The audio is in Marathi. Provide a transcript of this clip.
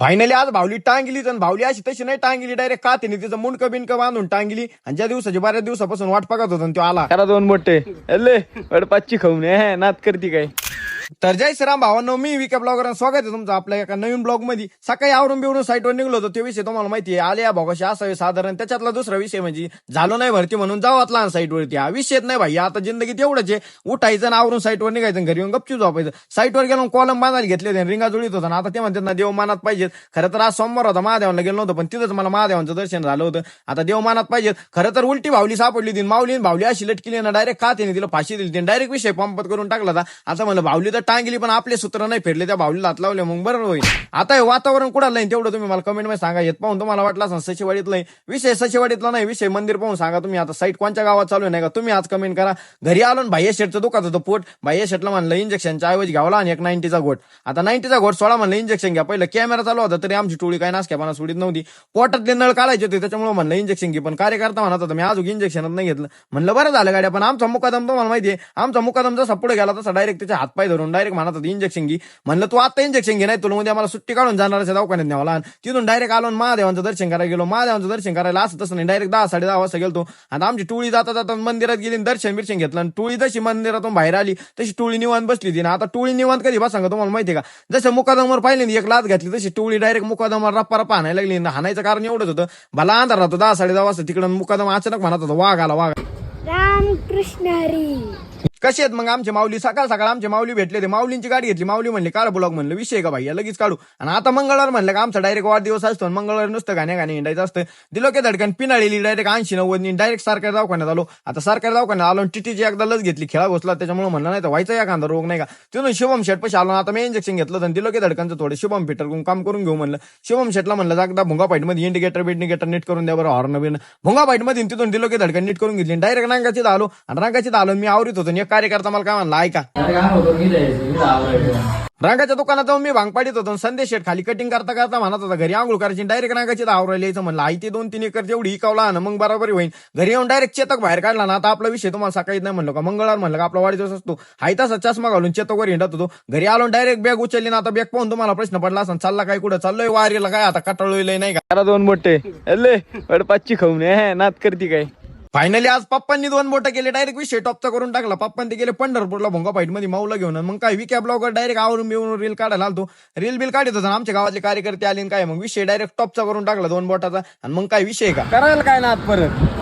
फायनली आज भावली टांगली तर भावली अशी तशी नाही टांगली डायरेक्ट का तिने तिचं मुंडकं बिनकं बांधून टांगली आणि ज्या दिवसाची बऱ्याच दिवसापासून वाट बघत होता तो आला करा दोन मोठे पाचची खाऊन नात करती काय. तर जय श्रीराम भावांनो, मी विके ब्लॉगर स्वागत आहे तुमचं आपल्या एका नवीन ब्लॉग मध्ये. सकाळी आवरून बिवरून साईटवर निघलो होतो, ते विषय तुम्हाला माहिती आहे. आल्या भोगाशी असावे साधारण. त्याच्यातला दुसरा विषय म्हणजे झालो नाही भरती म्हणून जावात लहान साईटवरती. हा विषयच नाही भाई, आता जिंदगीत एवढंच आहे. उठायचं आवरून साईटवर निघायचं, घरी येऊन गपचूप झोपायचं. साईटवर गेलो कॉलम बांधायला घेतले होते, रिंगा जुळीत होता. आता ते म्हणतात ना देव मानात पाहिजेत. खरं तर आज सोमवार होता, महादेवाला गेलो नव्हतं, पण तिथंच मला महादेवांचं दर्शन झालं होतं. आता देव मानात पाहिजेत. खरं तर उलटी भावली सापडली होती, माऊली भावली अशी लटकीली ना डायरेक्ट का तिने तिला फाशी दिली. डायरेक्ट विषय पंपत करून टाकला होता. आता म्हणलं भावली तर टांगली, पण आपले सूत्र नाही फेरले, त्या भावलीला हात लावले, मग बरोबर होईल. आता हे वातावरण कुठं नाही तेवढं तुम्ही मला कमेंट मध्ये सांगा. येत पाहून तुम्हाला वाटलं असं सचिवाडीतला विषय सचिवाडीतला नाही विषय, मंदिर पाहून सांगा तुम्ही. आता साईट कोणत्या गावात चालू आहे नाही का, तुम्ही आज कमेंट करा. घरी आलो भाई शेटचं दुखात होतं पोट. भाई शेटला म्हणलं इंजेक्शनच्या ऐवजी घ्यावला आणि एक 90चा घोट. आता 90चा घोट सोळा म्हणलं इंजेक्शन घ्या. पहिलं कॅमेरा चालू होता तरी आमची टोळी काय नासक्यापणा सोडीत नव्हती. पोटातले नळ काढायचे होते, त्याच्यामुळे म्हणलं इंजेक्शन घे. पण कार्यकर्ता म्हणत होता मी अजून इंजेक्शनच नाही घेतलं. म्हणलं बरं झालं गाड्या, पण आमचा मुकादम तुम्हाला माहितीये, आमचा मुकादम जसा पुढे गेला तसा डायरेक्ट त्याचे हातपाय धरून डायरेक्ट म्हणत होता इंजेक्शन घे. म्हणलं तू आता इंजेक्शन घे, नाही तुला उद्या मला सुट्टी काढून जाणार दवाखान्यात न्यावला. तिथून डायरेक्ट आलो महादेवांचं दर्शन करायला गेलो. महादेवांचं दर्शन करायला असं तसं नाही, डायरेक्ट 10-10:30 वाजता गेलो. आता आमची टोळी जाता जाता मंदिरात गेली, दर्शन बिर्शन घेतलं. आणि टोळी जशी मंदिरातून बाहेर आली तशी टोळी निवांत बसली होती ना. आता टोळी निवांत कधी बसा तुम्हाला माहितीये का, जसं मुकादमवर पाहिले एक लाच घातली तशी टोळी डायरेक्ट मुकादमवर रप्पा रप्पा हाणायला लागली. हाणायचं कारण एवढंच होतं, भला अंधार राहतो 10-10:30 वाजता तिकडं मुकादम अचानक म्हणत होता वाघ आला वाघ. रामकृष्ण हरी. कसे आहेत मग आमचे माऊली. सकाळ सकाळ आमचे माऊली भेटले, ते माऊलींची गाडी घेतली. माऊली म्हणले काढ ब्लॉग, म्हणलं विषय का भाई लगेच काढू. आणि आता मंगळवार म्हणलं का आमचा डायरेक्ट वाढदिवस असतो, मंगळवार नुसतं गाणे हिंडायचं असतं. दिलो की धडकन पिनाळली डायरेक्ट 80-90 डायरेक्ट सरकारी दवाखान्यात आलो. आता सरकारी दवाखान्यात आलो, टीटीची एकदा लस घेतली, खेळा घोसला, त्याच्यामुळे म्हणलं नाही तर व्हायचा एखादा रोग नाही का. तिथून शुभम शेट पशी आलो. आता मी इंजेक्शन घेतलं तर दिलो की धडकांचं थोडं शुभम फिटर काम करून घेऊ म्हणलं. शुभम शेटला म्हणलं एकदा भुंगा फाईट मध्ये इंडिकेटर नीट करून द्या बरं, हॉर्न बिन भुंगा फाईट मध्ये. तिथून दिलो की धडकन नीट करून घेतली. डायरेक्ट रंगाची आलो आणि रंगाची आलो. मी आवरीत होतो, एक कार्यकर्ता मला काय म्हणला ऐका, रंगाच्या दुकानात जाऊन मी भांग पाडीत होतो. संदेश शेठ खाली कटिंग करता करता म्हणत होता घरी आंघोळ करायची, डायरेक्ट रंगाची आवरायला यायचं. म्हणलं आई ते 2-3 एकर जेवढी इकावला ना मग बरोबर होईल. घरी येऊन डायरेक्ट चेतक बाहेर काढला ना. आता आपला विषय तुम्हाला सकाळी नाही म्हणलं का, मंगळवार म्हणलं का आपला वाढदिवस असतो. हाय तसा चष्मा घालून चेतकवर हिंडत होतो. घरी आलो डायरेक्ट बॅग उचलली ना. आता बॅग पाहून तुम्हाला प्रश्न पडला असं, चालला काय कुठं चाललोय वारीला काय, आता कटाळलोय नाही का. करा दोन मोठे पाचची खाऊन नात करती काय. फायनली आज पप्पांनी 2 बोटं केले, डायरेक्ट विषय टॉपचा करून टाकला. पप्पांनी ते गेले पंढरपूरला भोंगा फाईट मध्ये माऊला घेऊन. मग काय विक्या ब्लॉगर डायरेक्ट आवरून बिवरून रील काढायला आलतो. रील बिल काढत होता, आमच्या गावातले कार्यकर्ते आले काय, मग विषय डायरेक्ट टॉपचा करून टाकला 2 बोटाचा. आणि मग काय विषय का करायला काय ना आज परत.